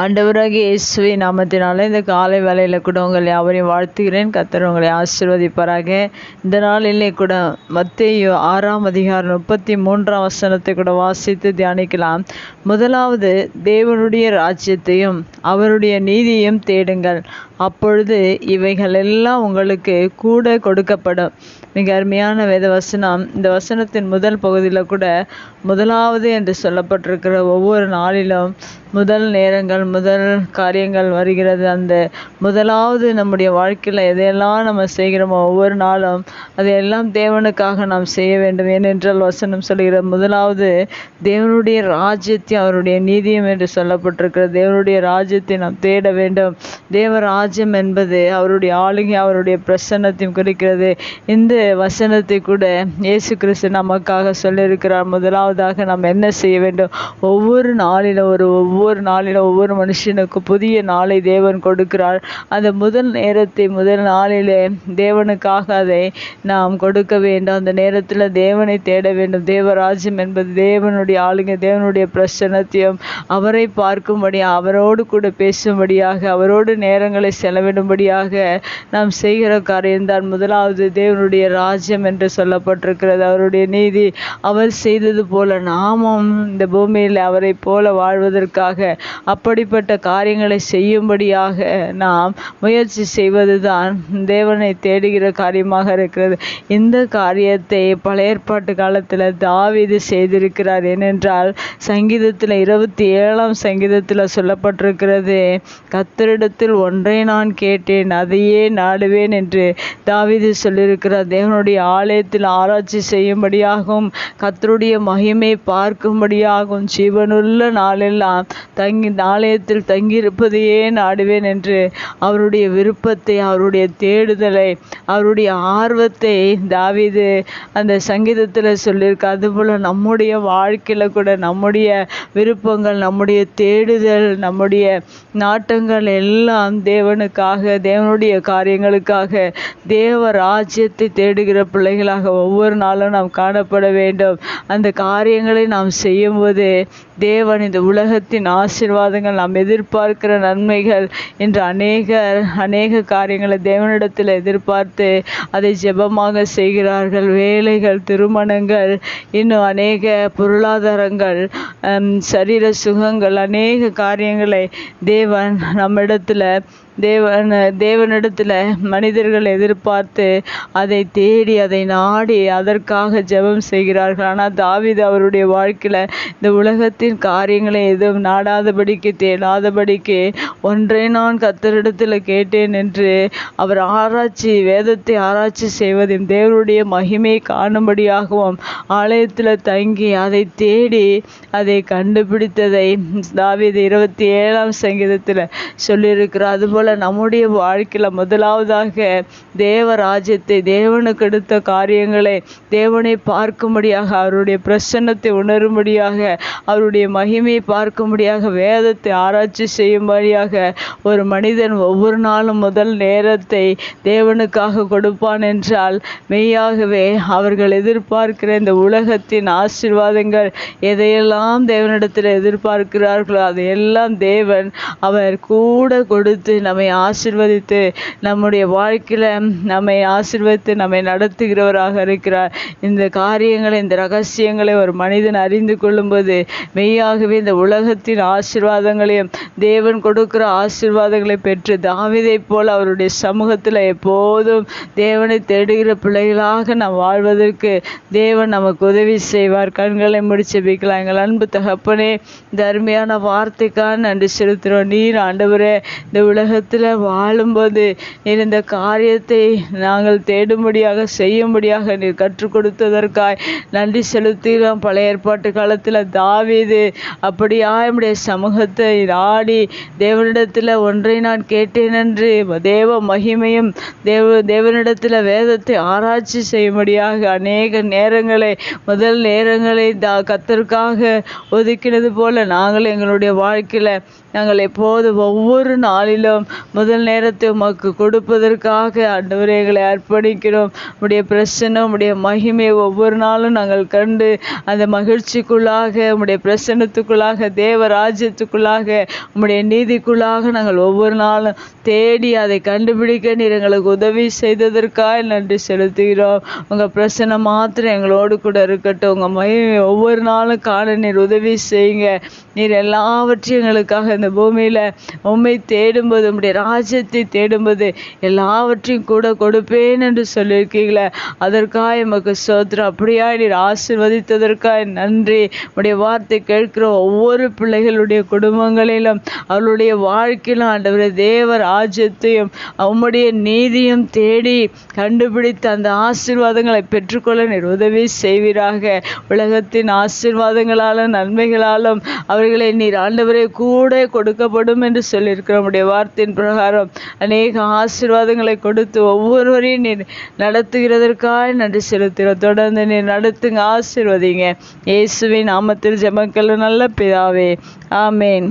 ஆண்டவராகிய இயேசுவின் நாமத்தினாலே இந்த காலை வேளையில் கூட உங்களை யாவரையும் வாழ்த்துகிறேன். கர்த்தர் உங்களை ஆசீர்வதிப்பாராக. இந்த நாளிலே கூட மத்தேயு 6:33 கூட வாசித்து தியானிக்கலாம். முதலாவது தேவனுடைய ராஜ்யத்தையும் அவருடைய நீதியையும் தேடுங்கள், அப்பொழுது இவைகள் எல்லாம் உங்களுக்கு கூட கொடுக்கப்படும். மிக அருமையான வேத வசனம். இந்த வசனத்தின் முதல் பகுதியில் கூட முதலாவது என்று சொல்லப்பட்டிருக்கிற ஒவ்வொரு நாளிலும் முதல் நேரங்கள், முதல் காரியங்கள் வருகிறது. அந்த முதலாவது நம்முடைய வாழ்க்கையில் எதையெல்லாம் நம்ம செய்கிறோமோ ஒவ்வொரு நாளும் அதையெல்லாம் தேவனுக்காக நாம் செய்ய வேண்டும். ஏனென்றால் வசனம் சொல்கிற முதலாவது தேவனுடைய ராஜ்யத்தையும் அவருடைய நீதியும் என்று சொல்லப்பட்டிருக்கிறது. தேவனுடைய ராஜ்யத்தை நாம் தேட வேண்டும். தேவ ராஜ்யம் என்பது அவருடைய ஆளுகை, அவருடைய பிரசன்னத்தையும் குறிக்கிறது. இந்த வசனத்தை கூட இயேசு கிறிஸ்து நமக்காக சொல்லியிருக்கிறார். முதலாவதாக நாம் என்ன செய்ய வேண்டும்? ஒவ்வொரு நாளிலும் ஒவ்வொரு மனுஷனுக்கு புதிய நாளை தேவன் கொடுக்கிறார். அந்த முதல் நேரத்தை முதல் நாளிலே தேவனுக்காக அதை நாம் கொடுக்க வேண்டும். அந்த நேரத்தில் தேவனை தேட வேண்டும். தேவராஜ்யம் என்பது தேவனுடைய ஆளுகை, தேவனுடைய பிரசன்னத்தையும் அவரை பார்க்கும்படியாக, அவரோடு கூட பேசும்படியாக, அவரோடு நேரங்களை செலவிடும்படியாக நாம் செய்கிற காரியம்தான் முதலாவது தேவனுடைய ராஜ்யம் என்று சொல்லப்பட்டிருக்கிறது. அவருடைய நீதி. அவர் செய்தது போல நாமும் இந்த பூமியில் அவரை போல வாழ்வதற்காக அப்படிப்பட்ட காரியங்களை செய்யும்படியாக நாம் முயற்சி செய்வதுதான் தேவனை தேடுகிற காரியமாக இருக்கிறது. இந்த காரியத்தை பழைய ஏற்பாட்டு காலத்தில் தாவீது செய்திருக்கிறார். ஏனென்றால் சங்கீதத்தில் 27ஆம் சங்கீதத்தில் சொல்லப்பட்டிருக்கிறது, கர்த்தரிடத்தில் ஒன்றை நான் கேட்டேன், அதையே நாடுவேன் என்று தாவீது சொல்லியிருக்கிறார். தேவனுடைய ஆலயத்தில் ஆராய்ச்சி செய்யும்படியாகவும் கர்த்தருடைய மகிமை பார்க்கும்படியாகவும் ஜீவனுள்ள நாளெல்லாம் ஆலயத்தில் தங்கியிருப்பதையே நாடுவேன் என்று அவருடைய விருப்பத்தை, அவருடைய தேடுதலை, அவருடைய ஆர்வத்தை தாவீது அந்த சங்கீதத்தில் சொல்லியிருக்க. அதுபோல் நம்முடைய வாழ்க்கையில் கூட நம்முடைய விருப்பங்கள், நம்முடைய தேடுதல், நம்முடைய நாட்டங்கள் எல்லாம் தேவனுக்காக, தேவனுடைய காரியங்களுக்காக, தேவ ராஜ்யத்தை தேடுகிற பிள்ளைகளாக ஒவ்வொரு நாளும் நாம் காணப்பட வேண்டும். அந்த காரியங்களை நாம் செய்யும்போது தேவன் இந்த உலகத்தின் ஆசீர்வாதங்கள், நாம் எதிர்பார்க்கிற நன்மைகள் என்று அநேக காரியங்களை தேவனிடத்தில் எதிர்பார்த்து அதை ஜெபமாக செய்கிறார்கள். வேலைகள், திருமணங்கள், இன்னும் அநேக பொருளாதாரங்கள், சரீர சுகங்கள், அநேக காரியங்களை தேவன் தேவனிடத்தில் மனிதர்கள் எதிர்பார்த்து அதை தேடி, அதை நாடி, அதற்காக ஜெபம் செய்கிறார்கள். ஆனால் தாவீது அவருடைய வாழ்க்கையில் இந்த உலகத்தின் காரியங்களை எதுவும் நாடாதபடிக்கு, தேடாதபடிக்கு ஒன்றை நான் கர்த்தரிடத்தில் கேட்டேன் என்று அவர் வேதத்தை ஆராய்ச்சி செய்வதையும் தேவனுடைய மகிமையை காணும்படியாகவும் ஆலயத்தில் தங்கி அதை தேடி அதை கண்டுபிடித்ததை தாவீது 27ஆம் சங்கீதத்தில் சொல்லியிருக்கிறார். அதுபோல் நம்முடைய வாழ்க்கையில் முதலாவதாக தேவ ராஜ்யத்தை, தேவனுக்கு எடுத்த காரியங்களை தேவனை பார்க்கும்படியாக, அவருடைய பிரசன்னத்தை உணரும்படியாக, அவருடைய மகிமையை பார்க்கும்படியாக, வேதத்தை ஆராய்ச்சி செய்யும்படியாக ஒரு மனிதன் ஒவ்வொரு நாளும் முதல் நேரத்தை தேவனுக்காக கொடுப்பான் என்றால் மெய்யாகவே அவர்கள் எதிர்பார்க்கிற இந்த உலகத்தின் ஆசீர்வாதங்கள் எதையெல்லாம் தேவனிடத்தில் எதிர்பார்க்கிறார்களோ அதையெல்லாம் தேவன் அவர் கூட கொடுத்து நம்மை ஆசீர்வதித்து, நம்முடைய வாழ்க்கையில் நம்மை ஆசீர்வதித்து நம்மை நடத்துகிறவராக இருக்கிறார். இந்த காரியங்களை, இந்த ரகசியங்களை ஒரு மனிதன் அறிந்து கொள்ளும்போது மெய்யாகவே இந்த உலகத்தின் ஆசீர்வாதங்களையும் தேவன் கொடுக்கிற ஆசீர்வாதங்களை பெற்று தாவீதை போல் அவருடைய சமூகத்தில் எப்போதும் தேவனை தேடுகிற பிள்ளைகளாக நாம் வாழ்வதற்கு தேவன் நமக்கு உதவி செய்வார். கண்களை முடிச்சு ஜெபிக்கலாம். எங்கள் அன்பு தகப்பனே, இந்த அருமையான வார்த்தைக்காக நன்றி செலுத்துகிறோம். நீர் ஆண்டவரே, இந்த உலகத்தில் வாழும்போது நீர் இந்த காரியத்தை நாங்கள் தேடும்படியாக, செய்யும்படியாக நீர் கற்றுக் கொடுத்ததற்காய் நன்றி செலுத்துகிறோம். பழைய ஏற்பாட்டு காலத்தில் தாவீது அப்படியா நம்முடைய சமூகத்தை நாடி தேவனிடத்தில் ஒன்றை நான் கேட்டேன் என்று தேவ மகிமையும் தேவனிடத்தில் வேதத்தை ஆராய்ச்சி செய்யும்படியாக அநேக நேரங்களை, முதல் நேரங்களை கர்த்தருக்காக ஒதுக்கினது போல நாங்கள் எங்களுடைய வாழ்க்கையில் நாங்கள் எப்போது ஒவ்வொரு நாளிலும் முதல் நேரத்தை உமக்கு கொடுப்பதற்காக ஆண்டவரே எங்களை அர்ப்பணிக்கிறோம். உடைய பிரசன்னம் உடைய மகிமை ஒவ்வொரு நாளும் நாங்கள் கண்டு அந்த மகிழ்ச்சிக்குள்ளாக உடைய பிரசன்னத்துக்குள்ளாக தேவ ராஜ்யத்துக்குள்ளாக உம்முடைய நீதிக்குள்ளாக நாங்கள் ஒவ்வொரு நாளும் தேடி அதை கண்டுபிடிக்க நீர் எங்களுக்கு உதவி செய்ததற்காக நன்றி செலுத்துகிறோம். உங்கள் பிரசன்னம் மாத்திரம் எங்களோடு கூட இருக்கட்டும். உங்கள் மகிமை ஒவ்வொரு நாளும் காண நீர் உதவி செய்யுங்க. நீர் எல்லாவற்றையும் எங்களுக்காக இந்த பூமியில் உம்மை தேடும்போது உம்முடைய ராஜ்யத்தை தேடும்போது எல்லாவற்றையும் கூட கொடுப்பேன் என்று சொல்லியிருக்கீங்களே, அதற்காக எமக்கு ஸ்தோத்திரம். அப்படியா நீர் ஆசீர்வதித்ததற்காக நன்றி. உடைய வார்த்தை கேட்கிற ஒவ்வொரு பிள்ளைகளுடைய குடும்பங்களிலும் அவளுடைய வாழ்க்கையிலும் ஆண்டவரே தேவ ராஜ்யத்தையும் உம்முடைய நீதியும் தேடி கண்டுபிடித்து அந்த ஆசீர்வாதங்களை பெற்றுக்கொள்ள நீர் உதவி செய்வீராக. உலகத்தின் ஆசீர்வாதங்களாலும் நன்மைகளாலும் அவர்களை நீர் ஆண்டவரே கூட கொடுக்கப்படும் என்று சொல்லியிருக்கிற உம்முடைய வார்த்தையின் பிரகாரம் அநேக ஆசீர்வாதங்களை கொடுத்து ஒவ்வொருவரையும் நீர் நடத்துகிறதற்காக நன்றி செலுத்துகிறோம். தொடர்ந்து நீர் நடத்துங்க, ஆசீர்வதிங்க. இயேசுவின் நாமத்தில் ஜெபங்கள் நல்ல பிதாவே, ஆமேன்.